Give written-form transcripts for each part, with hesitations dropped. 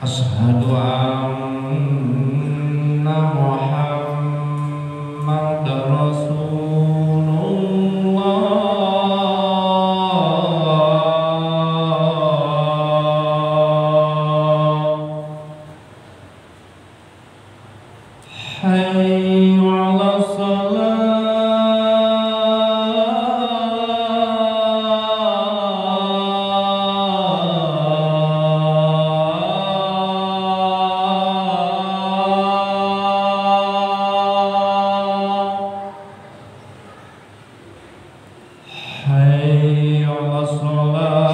Asyhadu anna Muhammadar Rasulullah. Hayya 'alas salah. Hayya 'alas salah.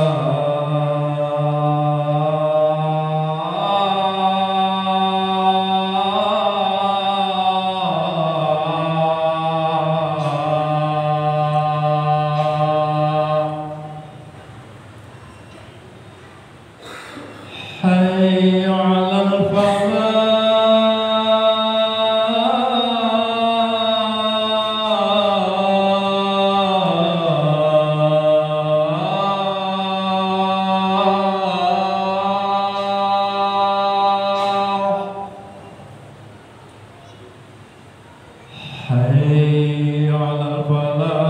Hayya 'alal falah. Hayya 'alal falah.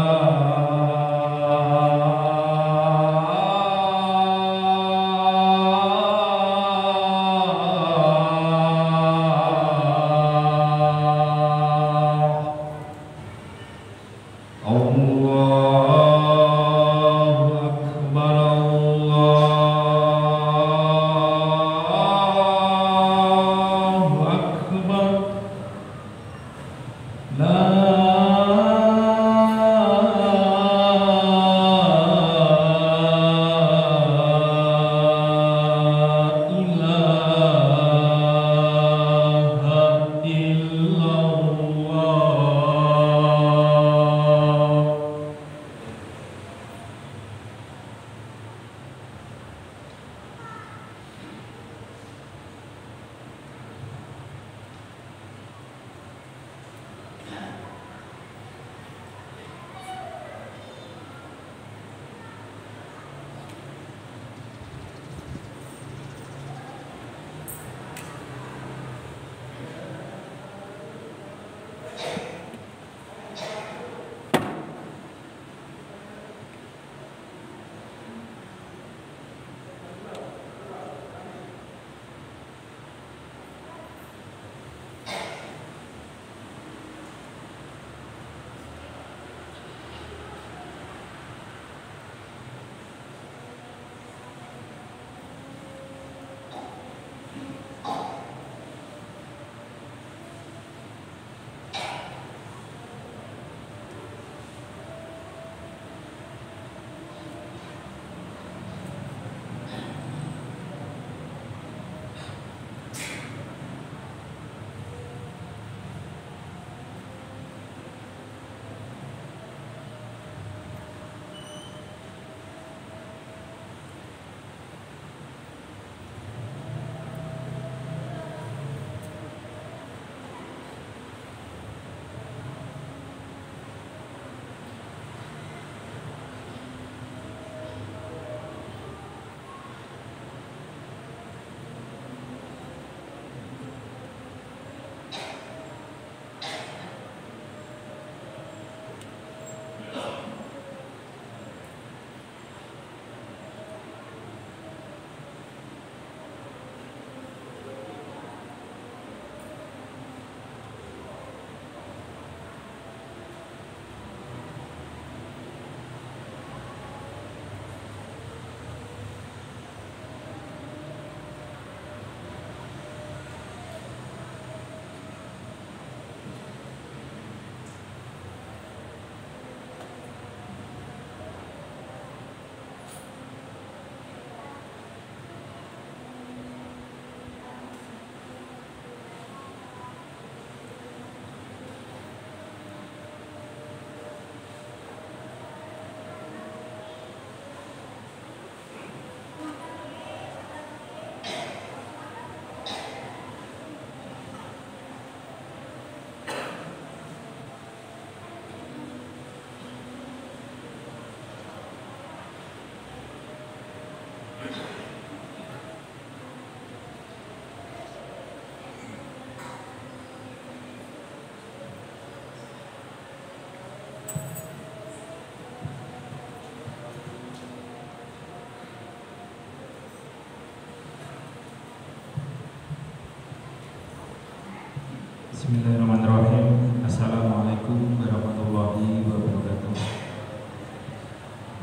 Bismillahirrahmanirrahim. Assalamualaikum warahmatullahi wabarakatuh.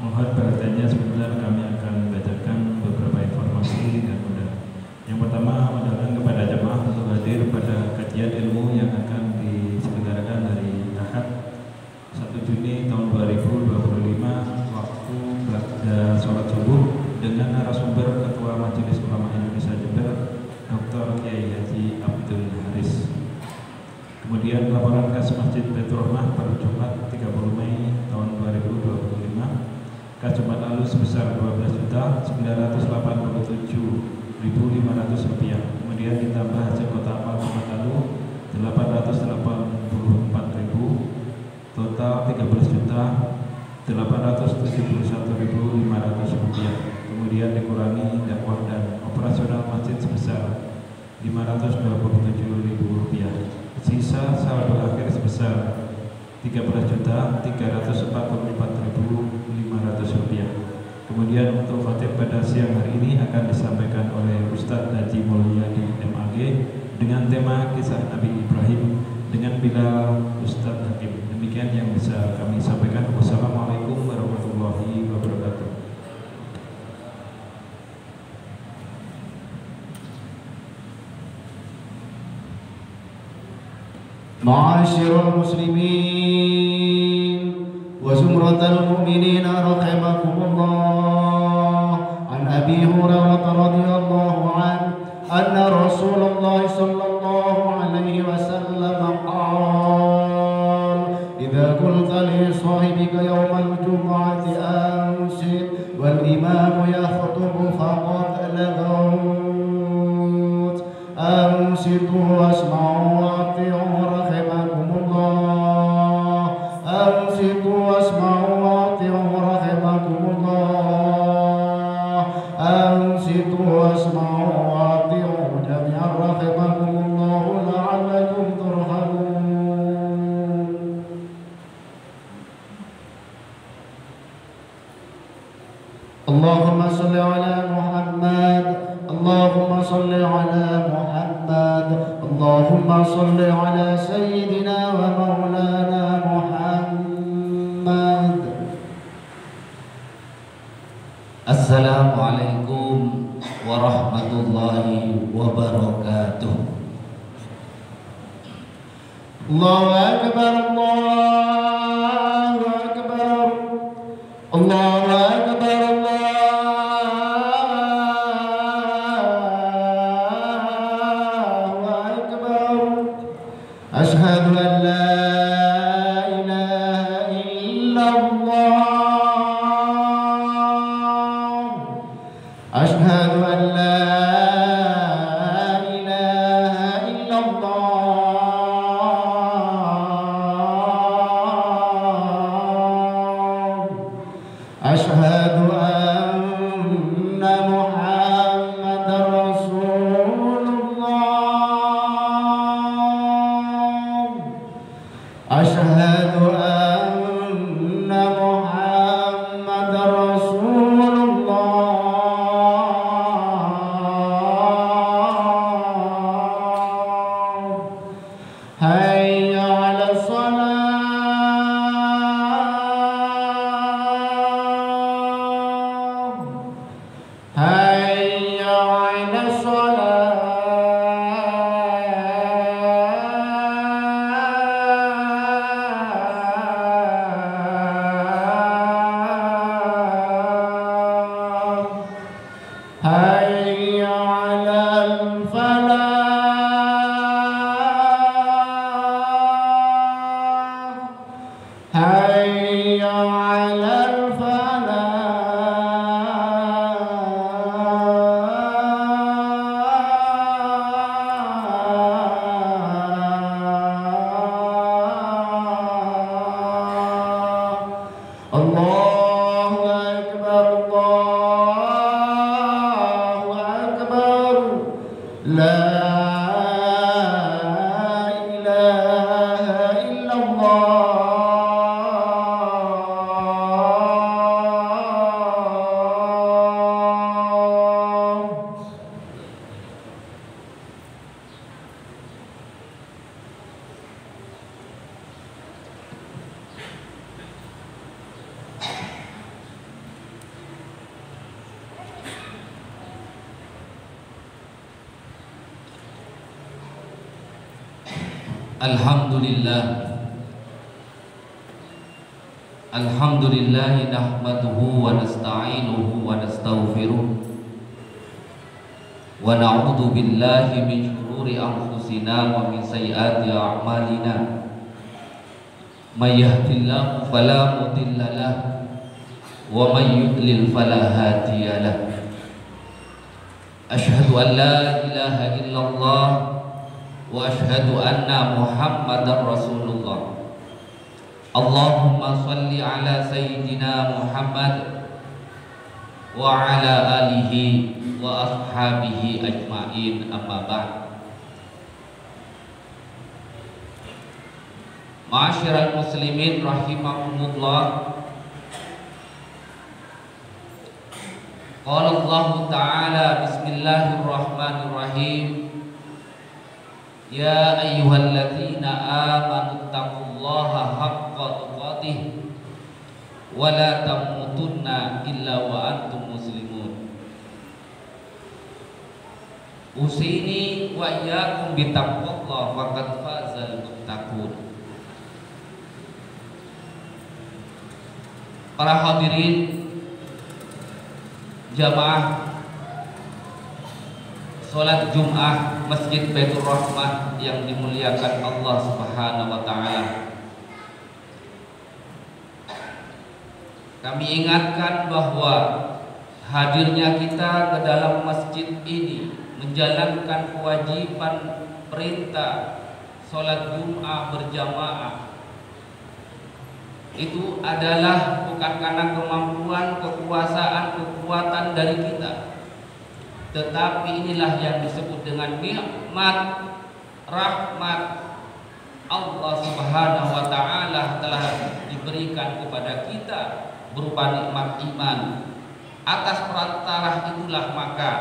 Mohon perhatiannya sebentar, kami akan membacakan beberapa informasi dan mudah. Yang pertama, undangan kepada jemaah untuk hadir pada kajian ilmu yang akan diselenggarakan hari Ahad 1 Juni tahun 2025 waktu pada sholat subuh dengan narasumber Ketua Majelis Ulama Indonesia Jember Dr. Kiai Haji Abdul Haris. Kemudian laporan kas Masjid Baitur Rahmah pada Jumat 30 Mei tahun 2025. Kas Jumat lalu sebesar Rp12.387.500. Kemudian ditambah hasil kota amal Jumat lalu Rp884.000. Total Rp13.871.500. Kemudian dikurangi dakwah dan operasional masjid sebesar Rp527.000. Sisa saldo akhir sebesar Rp13.444.500. Kemudian untuk khatib pada siang hari ini akan disampaikan oleh Ustadz Haji Mulyadi MAG dengan tema kisah Nabi Ibrahim dengan Bilal Ustadz Hakim. Demikian yang bisa kami sampaikan. Wassalamualaikum warahmatullahi wabarakatuh. معاشر المسلمين وزمرة المؤمنين رحمكم الله. عن أبي هريرة رضي الله عنه أن رسول الله صلى الله عليه وسلم قال: إذا قلت لصاحبك يوم الجمعة أنصت والإمام يخطب فقد لغوت. أنصتوا واسمعوا وأطيعوا رحمكم الله. أنصتوا واسمعوا وأطيعوا رحمكم الله. أنصتوا واسمعوا وأطيعوا جميعا رحمكم الله لعلكم ترحمون. اللهم صل على محمد. اللهم صل على محمد. اللهم صل على سيدنا ومولانا محمد. Assalamualaikum warahmatullahi wabarakatuh. Allahu akbar, Allahu akbar, Allahu akbar, Allahu akbar. Asyhadu an la ilaha illallah. Asyhadu an la ilaha illallah. Asyhadu anna Muhammadar Rasulullah. Asyhadu anna Muhammadar Rasulullah. Hayya 'alas salam. Hayya 'alas salam. Hayya 'alal falah. Hayya 'alal falah. Allahu akbar, Allahu akbar. La ilaha illallah. Alhamdulillah nahmaduhu wa nasta'inuhu wa nastaghfiruh wa na'udzu billahi min shururi anfusina wa min sayyiati a'malina. May yahdihillahu fala mudilla lahu wa may yudlil fala hadiya lahu. Asyhadu an la ilaha illallah wa asyhadu anna Muhammadar Rasulullah. Allahumma salli ala sayyidina Muhammad wa ala alihi wa ashabihi ajma'in, amma ba'd. Ma'asyiral muslimin rahimakumullah. Qala Allah Ta'ala bismillahirrahmanirrahim. Ya ayyuhalladzina amanu taqullaha haqqa tuqatih wa la tamutunna illa wa antum muslimun. Usini wa iyyakum bittaqwallah faqad fazal muttaqun. Para hadirin jamaah salat Jum'ah Masjid Baitur Rahmah yang dimuliakan Allah Subhanahu wa taala. Kami ingatkan bahwa hadirnya kita ke dalam masjid ini menjalankan kewajiban perintah salat Jum'ah berjamaah itu adalah bukan karena kemampuan, kekuasaan, kekuatan dari kita, tetapi inilah yang disebut dengan nikmat rahmat Allah Subhanahu wa taala telah diberikan kepada kita berupa nikmat iman. Atas perantara itulah maka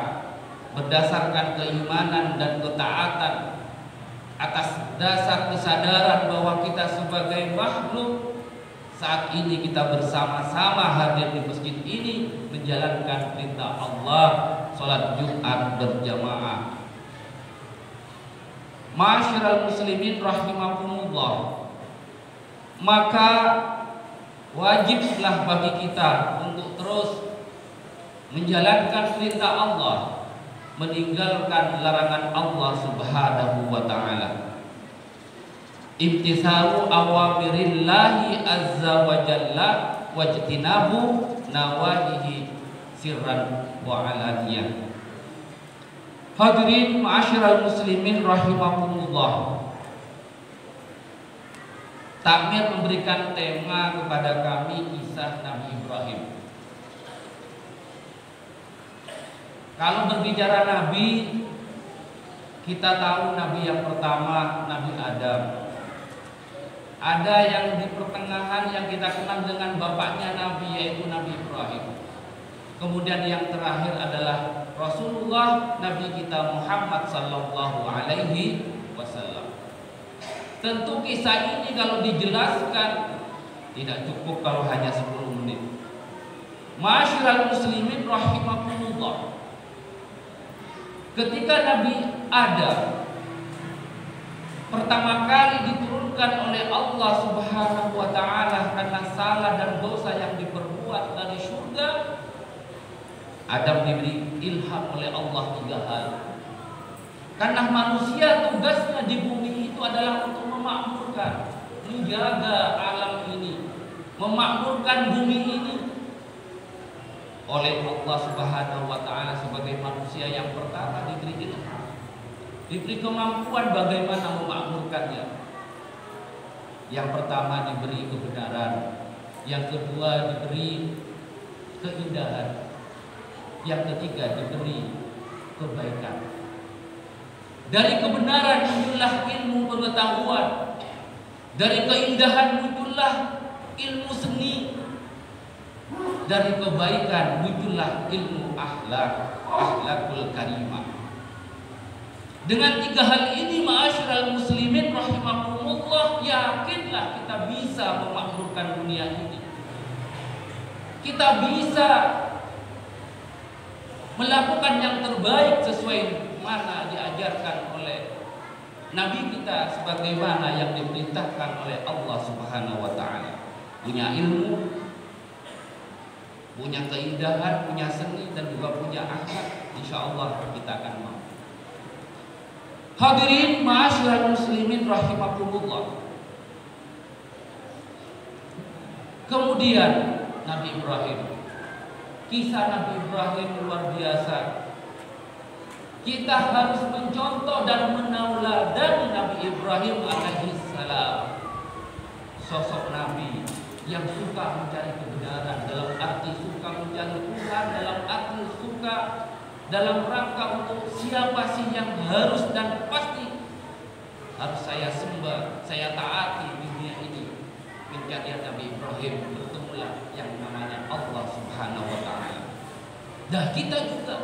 berdasarkan keimanan dan ketaatan, atas dasar kesadaran bahwa kita sebagai makhluk saat ini kita bersama-sama hadir di masjid ini menjalankan perintah Allah salat Jumat berjamaah. Ma'asyiral muslimin rahimakumullah. Maka wajiblah bagi kita untuk terus menjalankan perintah Allah, meninggalkan larangan Allah Subhanahu wa taala. Imtisalu awamirillahi azza wa jalla wajtinabu nawahihi sirran wa alaniyah. Hadirin ma'asyiral muslimin rahimakumullah. Takmir memberikan tema kepada kami kisah Nabi Ibrahim. Kalau berbicara Nabi, kita tahu Nabi yang pertama Nabi Adam. Ada yang di pertengahan yang kita kenal dengan bapaknya Nabi, yaitu Nabi Ibrahim. Kemudian yang terakhir adalah Rasulullah Nabi kita Muhammad sallallahu alaihi wasallam. Tentu kisah ini kalau dijelaskan tidak cukup kalau hanya 10 menit. Ma'asyiral muslimin rahimakumullah. Ketika Nabi Adam pertama kali diturunkan oleh Allah Subhanahu wa taala karena salah dan dosa yang diperbuat dari surga, Adam diberi ilham oleh Allah 3 hal. Karena manusia tugasnya di bumi itu adalah untuk memakmurkan, menjaga alam ini, memakmurkan bumi ini. Oleh Allah Subhanahu wa taala sebagai manusia yang pertama diberi ilham, diberi kemampuan bagaimana memakmurkannya. Yang pertama diberi kebenaran, yang kedua diberi keindahan, yang ketiga diberi kebaikan. Dari kebenaran muncullah ilmu pengetahuan, dari keindahan muncullah ilmu seni, dari kebaikan muncullah ilmu akhlakul karimah. Dengan 3 hal ini ma'asyiral muslimin rahimakumullah, yakinlah kita bisa memakmurkan dunia ini. Kita bisa melakukan yang terbaik sesuai mana diajarkan oleh Nabi kita sebagaimana yang diperintahkan oleh Allah Subhanahu wa taala. Punya ilmu, punya keindahan, punya seni, dan juga punya akhlak. Insyaallah kita akan mau. Hadirin ma'asyiral muslimin rahimakumullah. Kemudian Nabi Ibrahim. Kisah Nabi Ibrahim luar biasa. Kita harus mencontoh dan menauladani Nabi Ibrahim alaihi salam. Sosok Nabi yang suka mencari kebenaran, dalam arti suka mencari Tuhan, dalam arti suka dalam rangka untuk siapa sih yang harus dan pasti harus saya sembah, saya taati di dunia ini. Pencarian Nabi Ibrahim, bertemulah yang namanya Allah Subhanahu wa taala. Dan kita juga,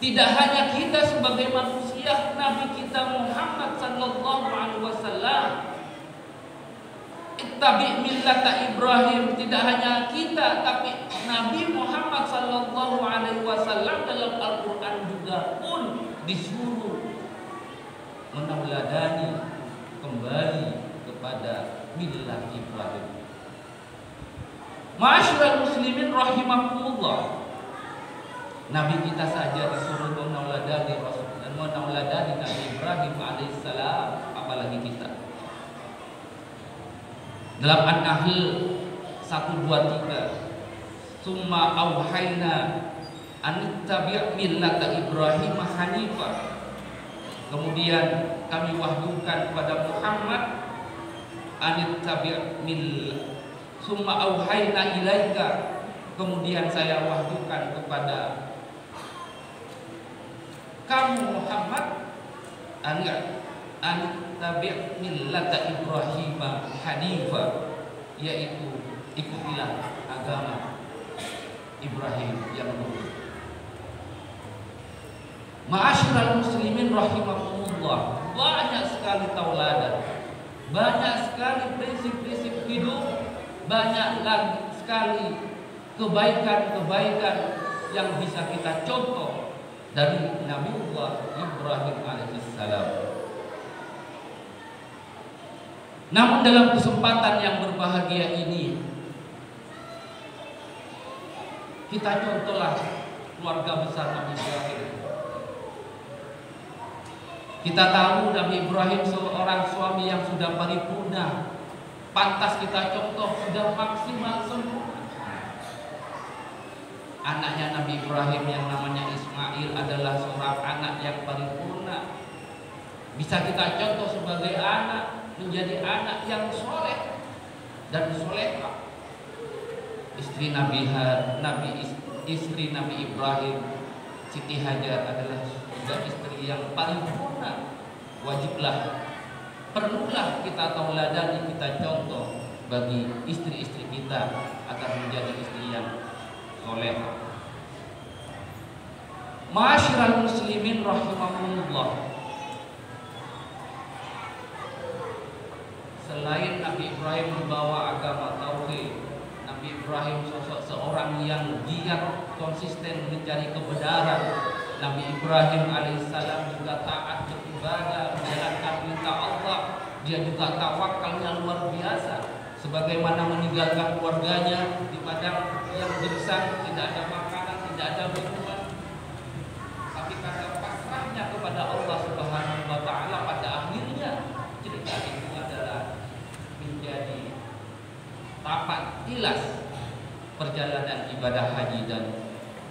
tidak hanya kita sebagai manusia, Nabi kita Muhammad sallallahu alaihi wasallam, ittabi millata Ibrahim, tidak hanya kita tapi Nabi Muhammad sallallahu alaihi wasallam dalam Al-Qur'an juga pun disuruh menauladani kembali kepada millah Ibrahim. Ma'asyiral muslimin rahimakumullah. Nabi kita saja disuruh menauladani Rasul dan menauladani Nabi Ibrahim alaihissalam, apalagi kita. Dalam An-Nahl 123, summa auhayna anittabi' millata Ibrahim hanifah. Kemudian kami wahyukan kepada Muhammad anittabi' summa auhayna ilaika. Kemudian saya wahyukan kepada kamu Muhammad anittabi' millata Ibrahim hanifah, yaitu ikutilah agama Ibrahim yang lurus. Ma'asyiral muslimin rahimakumullah, banyak sekali tauladan, banyak sekali prinsip-prinsip hidup, banyak lagi sekali kebaikan-kebaikan yang bisa kita contoh dari Nabiullah Ibrahim alaihissalam. Namun dalam kesempatan yang berbahagia ini, kita contohlah keluarga besar Nabi Ibrahim. Kita tahu Nabi Ibrahim seorang suami yang sudah paripurna, pantas kita contoh, sudah maksimal sempurna. Anaknya Nabi Ibrahim yang namanya Ismail adalah seorang anak yang paripurna. Bisa kita contoh sebagai anak, menjadi anak yang soleh dan solehah. Istri istri Nabi Ibrahim, Siti Hajar, adalah juga istri yang paripurna. Wajiblah, perlulah kita tauladani, kita contoh bagi istri-istri kita agar menjadi istri yang soleh. Ma'asyiral muslimin rahimakumullah. Selain Nabi Ibrahim membawa agama tauhid, Nabi Ibrahim sosok seorang yang giat konsisten mencari kebenaran. Nabi Ibrahim alaihissalam juga taat beribadah, menjalankan perintah Allah. Dia juga tawakalnya luar biasa, sebagaimana meninggalkan keluarganya di padang yang gersang, tidak ada makanan, tidak ada minuman, tapi karena pasrahnya kepada Allah Subhanahu wa taala, pada akhirnya cerita itu adalah menjadi tapak tilas perjalanan ibadah haji dan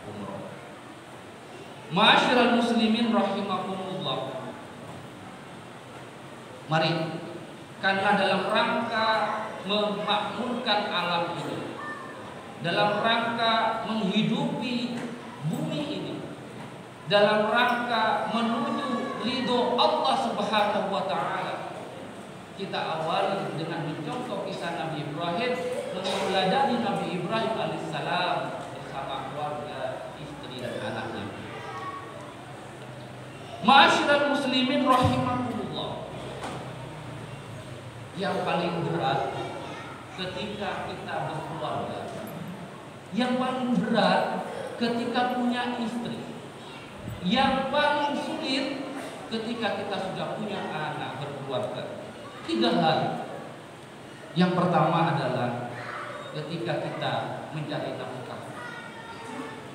umroh. Ma'asyiral muslimin rahimakumullah. Mari, karena dalam rangka memakmurkan alam ini, dalam rangka menghidupi bumi ini, dalam rangka menuju ridho Allah Subhanahu wa taala, kita awali dengan mencontoh kisah Nabi Ibrahim, menauladani Nabi Ibrahim alaihissalam bersama keluarga, istri dan anaknya. Ma'asyiral muslimin rahimakumullah. Yang paling berat ketika kita berkeluarga, yang paling berat ketika punya istri, yang paling sulit ketika kita sudah punya anak, berkeluarga. 3 hal. Yang pertama adalah ketika kita mencari nafkah.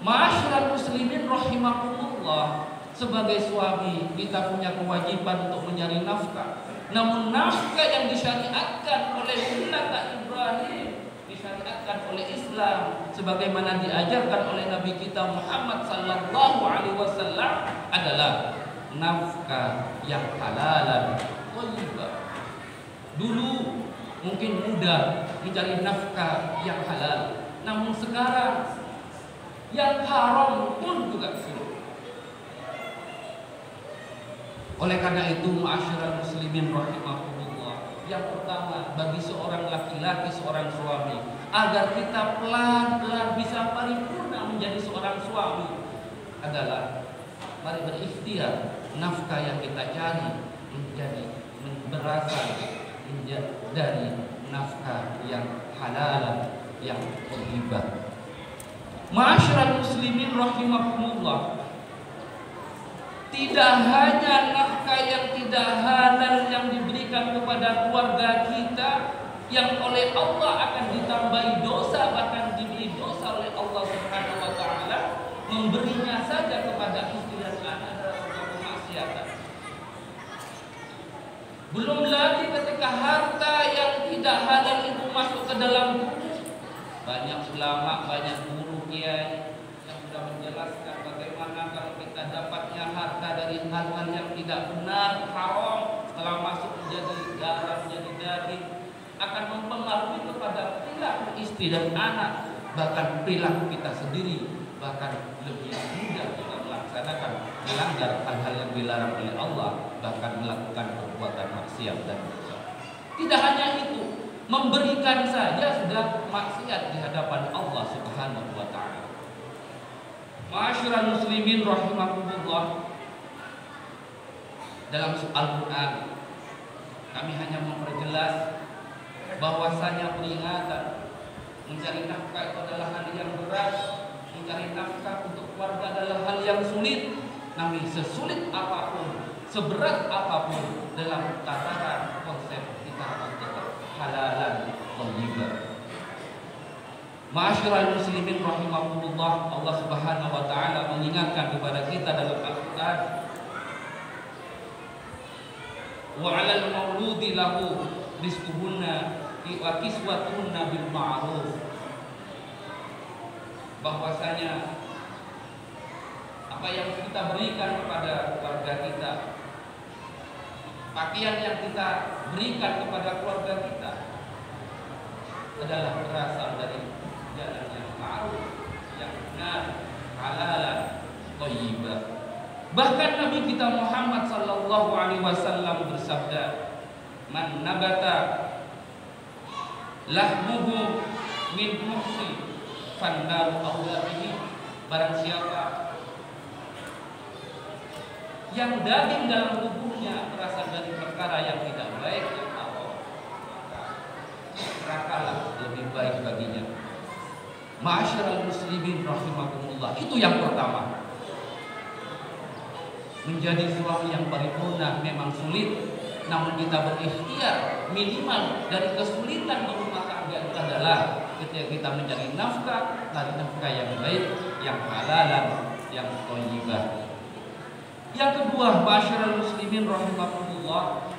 Ma'asyiral muslimin rahimakumullah, sebagai suami kita punya kewajiban untuk mencari nafkah. Namun nafkah yang disyariatkan oleh Nabi Ibrahim, disyariatkan oleh Islam, sebagaimana diajarkan oleh Nabi kita Muhammad sallallahu alaihi wasallam, adalah nafkah yang halalan thayyibah. Dulu mungkin mudah mencari nafkah yang halal, namun sekarang yang haram pun juga sulit. Oleh karena itu, ma'asyiral muslimin rahimakumullah, yang pertama bagi seorang laki-laki, seorang suami, agar kita pelan-pelan bisa paripurna menjadi seorang suami, adalah mari berikhtiar nafkah yang kita cari berasal dari nafkah yang halal, yang thayyibah. Ma'asyiral muslimin rahimakumullah, tidak hanya nafkah yang tidak halal yang diberikan kepada keluarga kita, yang oleh Allah akan ditambahi dosa, bahkan diberi dosa oleh Allah Subhanahu wa taala, memberinya saja kepada istri dan anak adalah sebuah kemaksiatan. Belum lagi ketika harta yang tidak halal itu masuk ke dalam tubuh. Banyak ulama, banyak guru kiai yang sudah menjelaskan bagaimana kalau kita dapatnya harta dari hal-hal yang tidak benar, haram, setelah masuk menjadi darah, menjadi daging, akan mempengaruhi kepada perilaku istri dan anak, bahkan perilaku kita sendiri, bahkan lebih mudah kita melaksanakan melanggar hal-hal yang dilarang oleh Allah, bahkan melakukan perbuatan maksiat dan dosa. Tidak hanya itu, memberikan saja sudah maksiat di hadapan Allah Subhanahu wa taala. Ma'asyiral muslimin rahimakumullah, dalam Al-Qur'an kami hanya memperjelas bahwasanya peringatan mencari nafkah itu adalah hal yang berat, mencari nafkah untuk keluarga adalah hal yang sulit. Namun sesulit apapun, seberat apapun, dalam tataran konsep kita harus tetap halalan thayyibah. Ma'asyiral muslimin rahimakumullah, Allah Subhanahu wa taala mengingatkan kepada kita dalam Al-Qur'an, wa 'alal mauludi lahu rizquhunna wa kiswatuhunna bil ma'ruf, bahwasanya apa yang kita berikan kepada keluarga kita, pakaian yang kita berikan kepada keluarga kita adalah berasal dari jalan yang ma'ruf, yang benar, halalan, thayyibah. Bahkan Nabi kita Muhammad sallallahu alaihi wasallam bersabda, "Man nabata lahmuhu min muhsi fannaru awla bihi." Barang siapa yang daging dalam tubuhnya berasal dari perkara yang tidak baik, yang haram, maka nerakalah lebih baik baginya. Ma'asyiral muslimin rahimakumullah, itu yang pertama. Menjadi suami yang paripurna memang sulit, namun kita berikhtiar minimal dari kesulitan berumah tangga itu adalah ketika kita mencari nafkah, cari nafkah yang baik, yang halalan, yang thayyibah. Yang kedua, ma'asyiral muslimin rahimakumullah,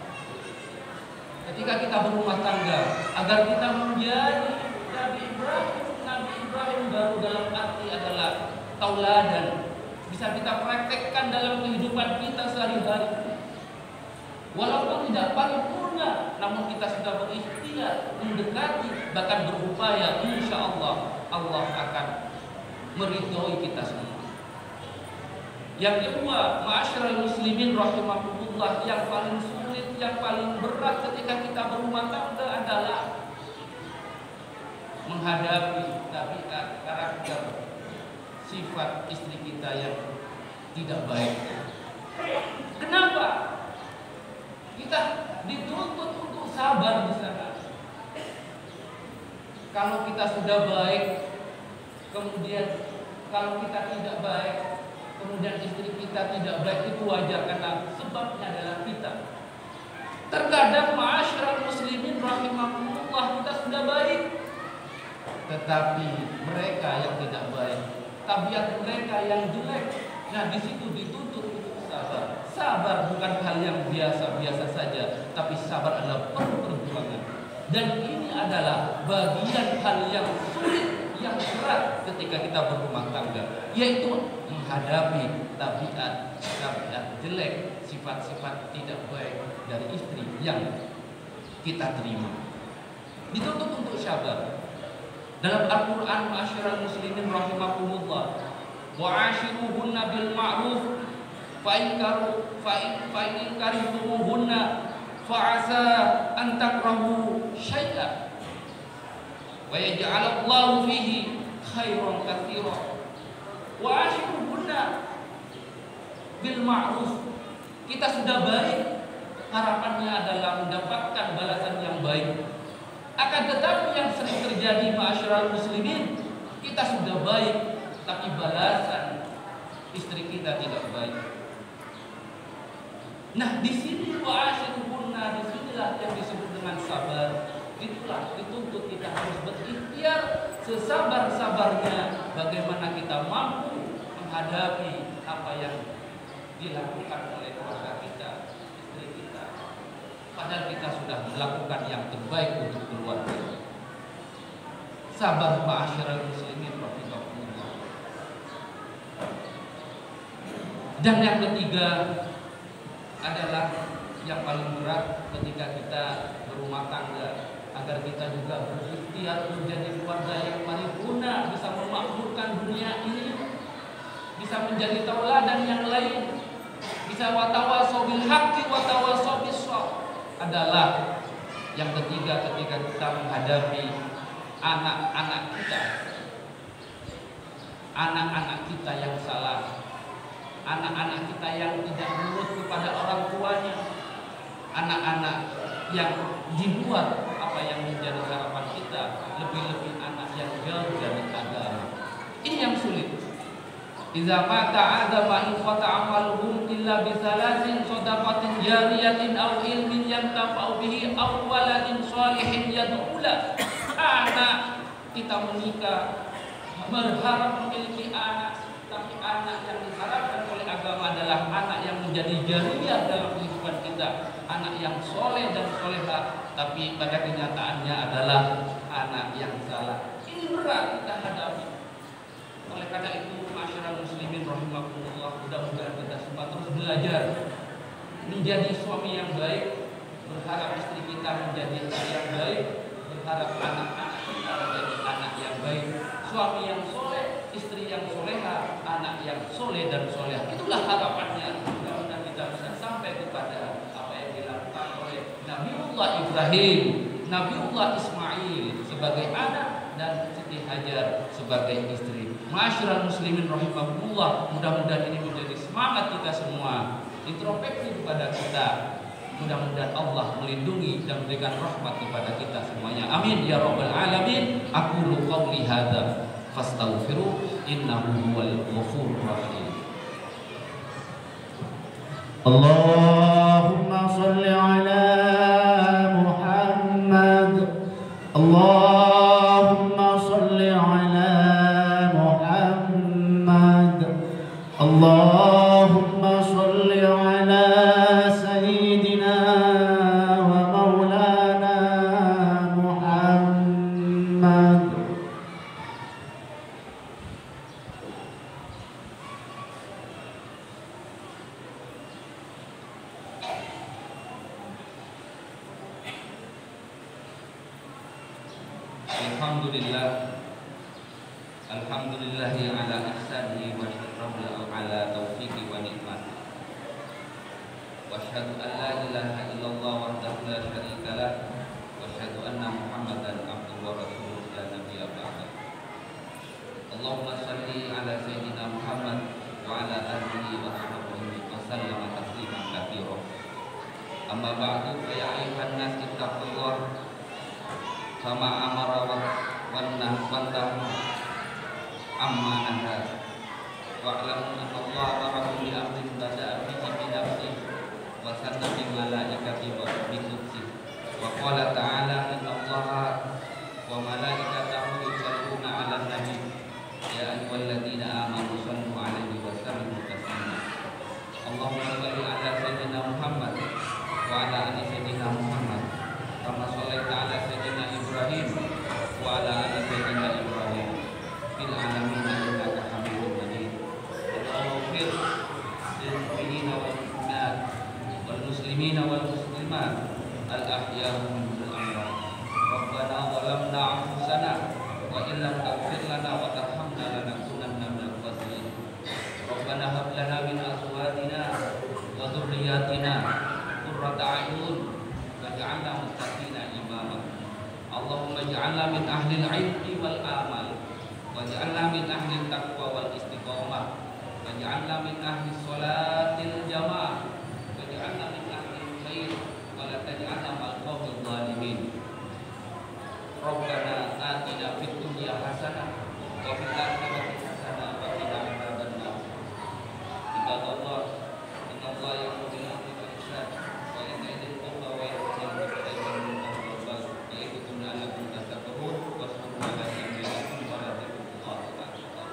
ketika kita berumah tangga, agar kita menjadi Nabi Ibrahim baru dalam arti adalah tauladan, bisa kita praktekkan dalam kehidupan kita sehari-hari. Walaupun tidak paripurna, namun kita sudah berikhtiar mendekati, bahkan berupaya, insya Allah Allah akan meridhoi kita semua. Yang kedua, ma'asyiral muslimin rahimakumullah, yang paling sulit, yang paling berat ketika kita berumah tangga adalah menghadapi tabiat, karakter, sifat istri kita yang tidak baik. Kenapa? Kita dituntut untuk sabar di sana. Kalau kita sudah baik, kemudian kalau kita tidak baik, kemudian istri kita tidak baik, itu wajar, karena sebab Terkadang ma'asyiral muslimin rahimakumullah kita sudah baik, tetapi mereka yang tidak baik, tabiat mereka yang jelek. Nah, di situ dituntut untuk sabar. Sabar bukan hal yang biasa-biasa saja, tapi sabar adalah perjuangan. Dan ini adalah bagian hal yang sulit, yang berat ketika kita berumah tangga, yaitu menghadapi tabiat jelek, sifat-sifat tidak baik dari istri yang kita terima. Dituntut untuk sabar. Dalam Al-Quran, ma'asyiral muslimin rahimakumullah, wa'ashiruhunna bil ma'ruf fa'in karihtumuhunna fa'asa an takrahu syai'an wa yaj'alallahu fihi khairan katsira. Wa'ashiruhunna bil ma'ruf. Kita sudah baik, harapannya adalah mendapatkan balasan yang baik. Akan tetapi yang sering terjadi ma'asyiral muslimin, kita sudah baik tapi balasan istri kita tidak baik. Nah, di sini wa'ashiruhunna, disinilah yang disebut dengan sabar. Itulah dituntut kita harus berikhtiar sesabar-sabarnya bagaimana kita mampu menghadapi apa yang dilakukan oleh keluarga kita, istri kita. Padahal kita sudah melakukan yang terbaik untuk keluarga. Sabar ma'asyiral muslimin rahimakumullah. Dan yang ketiga adalah yang paling berat ketika kita berumah tangga, agar kita juga berikhtiar menjadi keluarga yang paripurna, bisa memakmurkan dunia ini, bisa menjadi tauladan yang lain, bisa watawasau bil haqqi watawasau bis shawab. Adalah yang ketiga ketika kita menghadapi anak-anak kita yang salah, anak-anak kita yang tidak nurut kepada orang tuanya, anak-anak yang di luar apa yang menjadi harapan kita, lebih-lebih anak yang jauh dari agama. Ini yang sulit. Idza mata adama in qata amaluhum illa bi thalathin shadaqatin jariyatin aw ilmin yantafa'u bihi aw waladin shalihin yad'u la. Anak kita menikah berharap memiliki anak, tapi anak yang diharapkan oleh agama adalah anak yang menjadi jariyah dalam kehidupan kita, anak yang soleh dan soleha, tapi pada kenyataannya adalah anak yang salah. Ini berat kita hadapi. Oleh karena itu, ma'asyiral muslimin rahimakumullah, mudah-mudahan kita semua terus belajar menjadi suami yang baik, berharap istri kita menjadi istri yang baik, berharap anak-anak kita menjadi anak yang baik, suami yang soleh, istri yang soleha, anak yang soleh dan soleh. Itulah harapannya. Mudah-mudahan kita bisa sampai kepada apa yang dilakukan oleh Nabiullah Ibrahim, Nabiullah Ismail sebagai anak, dan Siti Hajar sebagai istri. Ma'asyiral muslimin rahimakumullah, mudah-mudahan ini menjadi semangat kita semua, introspeksi kepada kita. Mudah-mudahan Allah melindungi dan memberikan rahmat kepada kita semuanya. Amin ya rabbal alamin. Aqulu qouli hadza fastaghfiru innahu huwal ghafurur rahim. Allahumma shalli ala Muhammad. Allahumma shalli ala Muhammad. Allahumma shalli ala sayyidina wa maulana Muhammad. Alhamdulillahi ala ihsanihi wa syukrahu ala taufiqi wa nikmati. Wa asyhadu an la ilaha illallah wahdahu la syarika lah, wa asyhadu anna Muhammadan abduhu wa rasuluhu la nabiyya ba'da. Allahumma shalli ala sayyidina Muhammad wa ala alihi wa sahbihi wa sallama tasliman katsira. Amma ba'du, fa ya ayyuhan nas ittaqullah kama amara wa nahaa amma nahaa wa'lamu anna Allah amara bi amrin bada'a bihi bi nafsihi wa sanna bi malaikatihi wa bi qudsihi muslimina wal muslimat al-ahya'i minhum wal-amwat. Rabbana zalamna anfusana wa in lam taghfir lana wa tarhamna lanakunanna minal khasirin. Rabbana hab lana min azwajina wa dhurriyyatina qurrata a'yun waj'alna muttaqina imama. Allahumma ij'alna min ahlil 'ilmi wal amal waj'alna min ahlil taqwa wal istiqamah waj'alna min ahli sholatil jamaah waj'alna min ahlil khair wa la taj'alna ma'al qawmil zalimin. Rabbana atina fid dunya hasanah wa fil akhirati hasanah wa qina adzabannar. Ibadallah, innallaha ya'muru bil 'adli wal ihsan wa yanha 'anil qurba wa yanha 'anil munkar wa ya'idukum la'allakum tattaqun wasbiru 'ala dzikrillahi wa la tadhkurullaha akbar.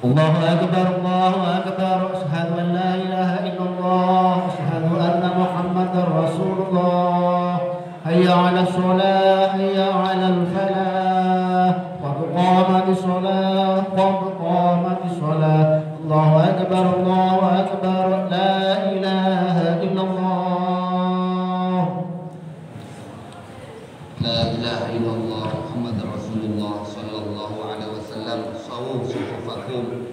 Allahu akbar, Allahu akbar. Asyhadu an la ilaha illallah, asyhadu anna Muhammadar Rasulullah. Hayya 'alas shalah, hayya 'alal falah. Qad qamatis shalah, qad qamatis shalah. Allahu akbar, Allahu akbar. La ilaha illallah. La ilaha illallah Muhammadar Rasulullah sallallahu alaihi wasallam. Sawu sufufakum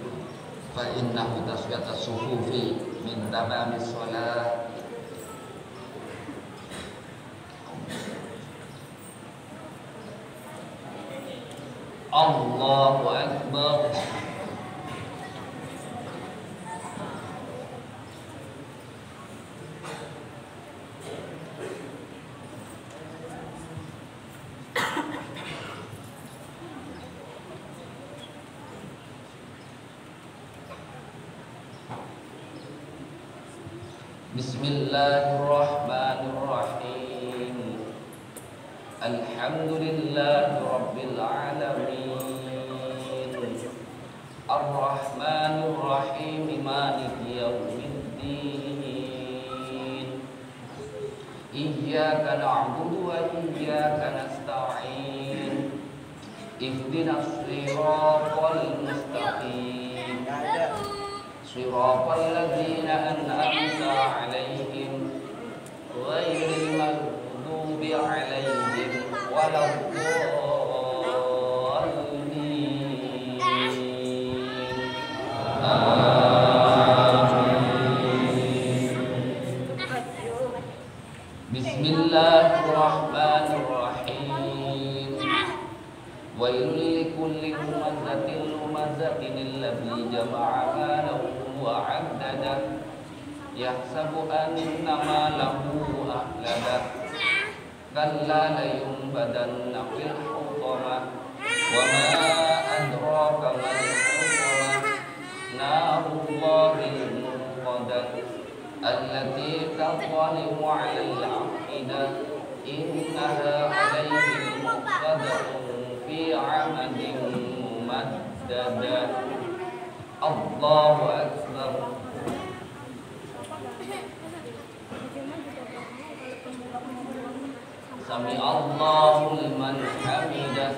fa innahu taswiyatas sufufi min tamamis shalah. Allahu akbar. Bismillahirrahmanirrahim. Alhamdulillahi rabbil alamin. Ar-Rahmanir Rahim, maliki yaumiddin. Iyyaka na'budu wa iyyaka nasta'in. Ihdinas siratal mustaqim. Siratal ladzina an'amta 'alaihim ghairil maghdubi 'alaihim waladdallin. Bismillahirrahmanirrahim. Wailul likulli humazatin lumazatin alladzi jama'a malahu wa 'addadah. Yahsabu anna malahu akhlada. Kalla layunbadanna fil hutamah. Wa ma adraka mal hutamah. Narullahil muqadah. Allati tattali'u 'alal 'afidah. Innaha 'alaihim muqaddatun fi 'amadin mumaddadah. Allahu akbar. Sami Allahu liman hamidah.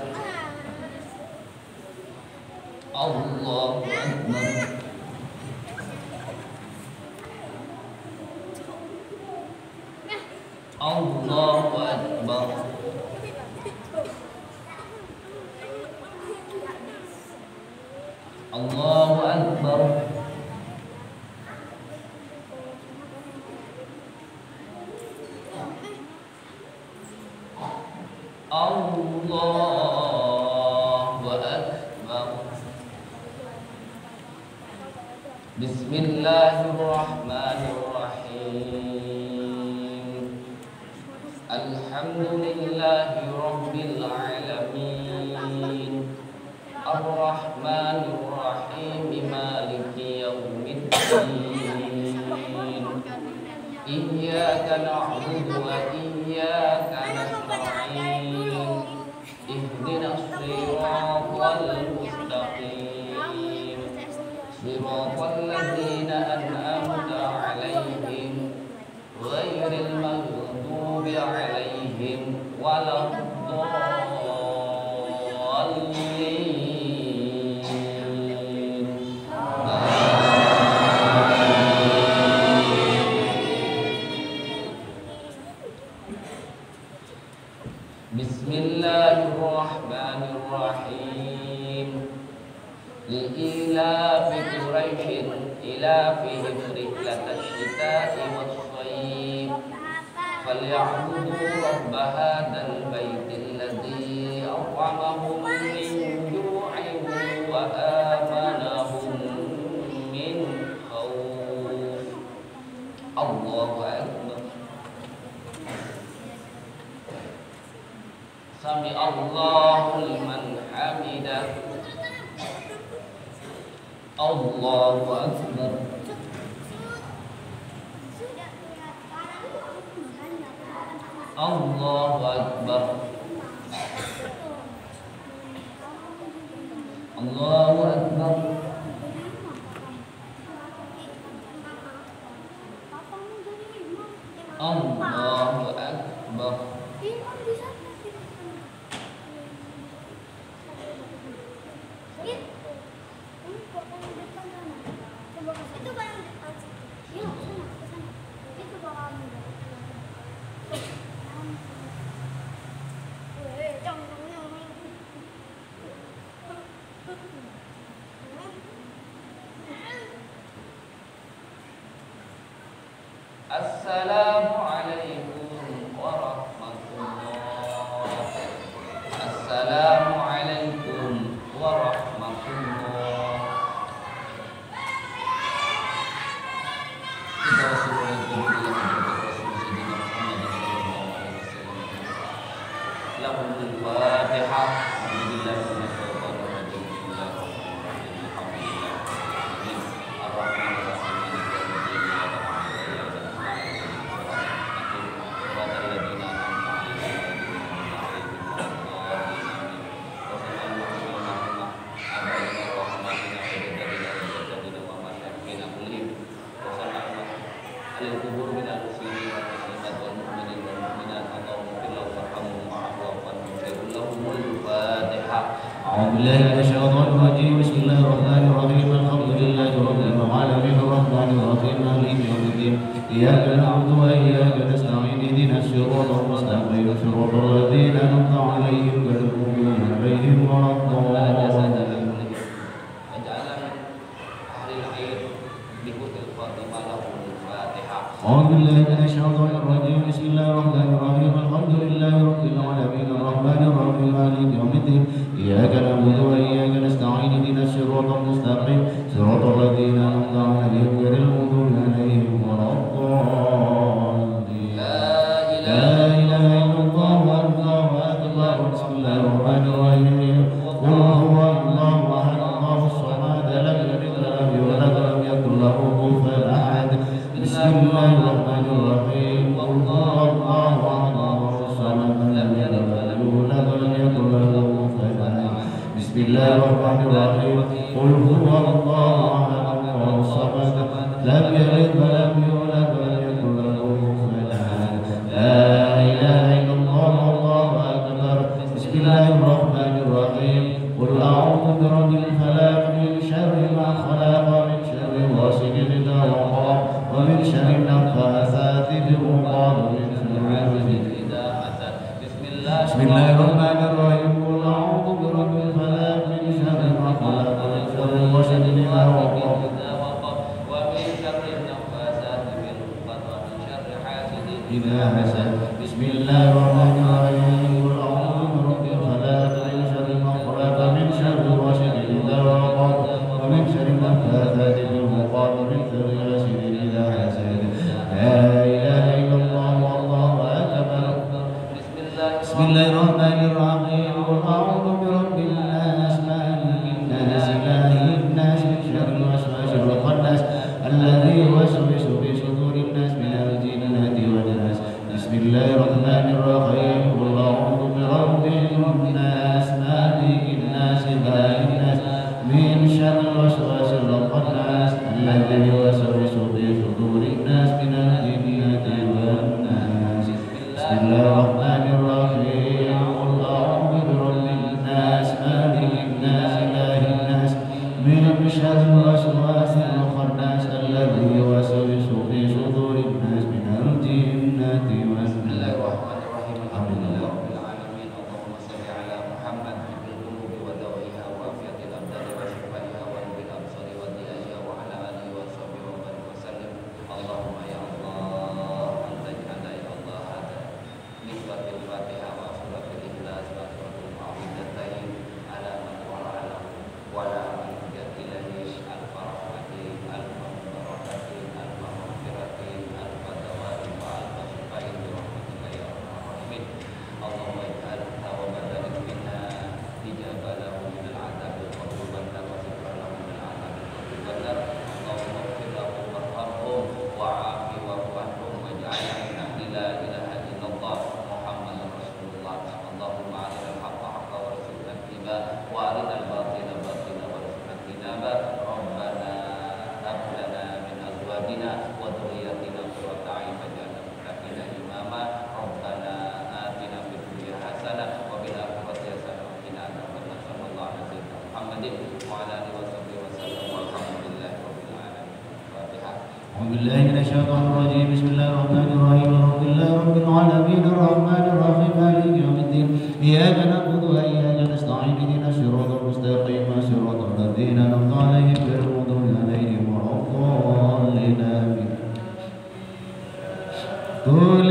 Allahu akbar. Allahu akbar. Allahu akbar. Allahu akbar. Bismillahirrahmanirrahim. Alhamdulillahi rabbil alamin. Ar-Rahmanir Rahim, maliki yaumiddin. Iyyaka na'budu wa iyyaka nasta'in. Ihdinas siratal mustaqim. Siratal ladzina an'amta 'alaihim ghairil maghdubi 'alaihim waladdallin. li'ilafi Quraisyin ilafihim rihlatasy syita'i was-shayf falyabudu rabb hadzal baitil ladzi at'amahum min ju'in wa amanahum min khauf. Allahu akbar. Sami Allahu liman hamidah. Allahu akbar. Allahu akbar. Allahu akbar. Allahu akbar. Assalamualaikum warahmatullahi. Assalamualaikum warahmatullahi. Kita wassalamualaikum warahmatullahi wabarakatuh. Lahul Fatihah. إياك نعبد وإياك نستعين اهدنا الصراط المستقيم صراط الذين أنعمت عليهم غير المغضوب عليهم ولا الضالين. أعوذ بالله من الشيطان الرجيم. بسم الله الرحمن الرحيم. الحمد لله رب العالمين الرحمن الرحيم مالك يوم الدين. إياك نعبد وإياك نستعين اهدنا الصراط المستقيم صراط الذين أنعمت عليهم غير المغضوب عليهم ولا الضالين. لا إله إلا الله والله أكبر. بسم الله الرحمن الرحيم. قل هو الله أحد الله الصمد لم يلد ولم يولد ولم يكن له كفوا أحد. بسم الله الرحمن الرحيم. قل هو الله أحد الله الصمد لم يلد ولم يولد ولم يكن له كفوا أحد. بسم الله الرحمن الرحيم. قل هو الله أحد الله الصمد لم يلد ولم يولد ولم يكن له كفوا أحد. لا إله إلا الله والله أكبر. بسم الله الرحمن الرحيم. قل أعوذ برب الفلق من شر ما خلق من شر غاسق إذا وقب ومن شر النفاثات في العقد ومن شر حاسد إذا حسد. بسم الله الرحمن الرحيم. قل أعوذ برب الفلق من شر ما خلق من شر غاسق إذا وقب ومن شر النفاثات في العقد ومن شر حاسد إذا حسد. بسم الله الرحمن الرحيم. قل أعوذ برب الفلق من شر ما خلق من شر غاسق إذا وقب ومن شر النفاثات في العقد ومن شر حاسد إذا حسد. لا إله إلا الله والله أكبر. بسم الله الرحمن الرحيم. قل أعوذ برب الناس مالك الناس إله الناس من شر الوسواس الخناس الذي يوسوس في صدور الناس من الجنة والناس. بسم الله الرحمن الرحيم. قل أعوذ برب بالله من الشيطان الرجيم بسم الله الرحمن الرحيم الحمد لله رب العالمين الرحمن الرحيم مالك يوم الدين إياك نعبد وإياك نستعين اهدنا الصراط المستقيم صراط الذين أنعمت عليهم غير المغضوب عليهم ولا الضالين آمين. قل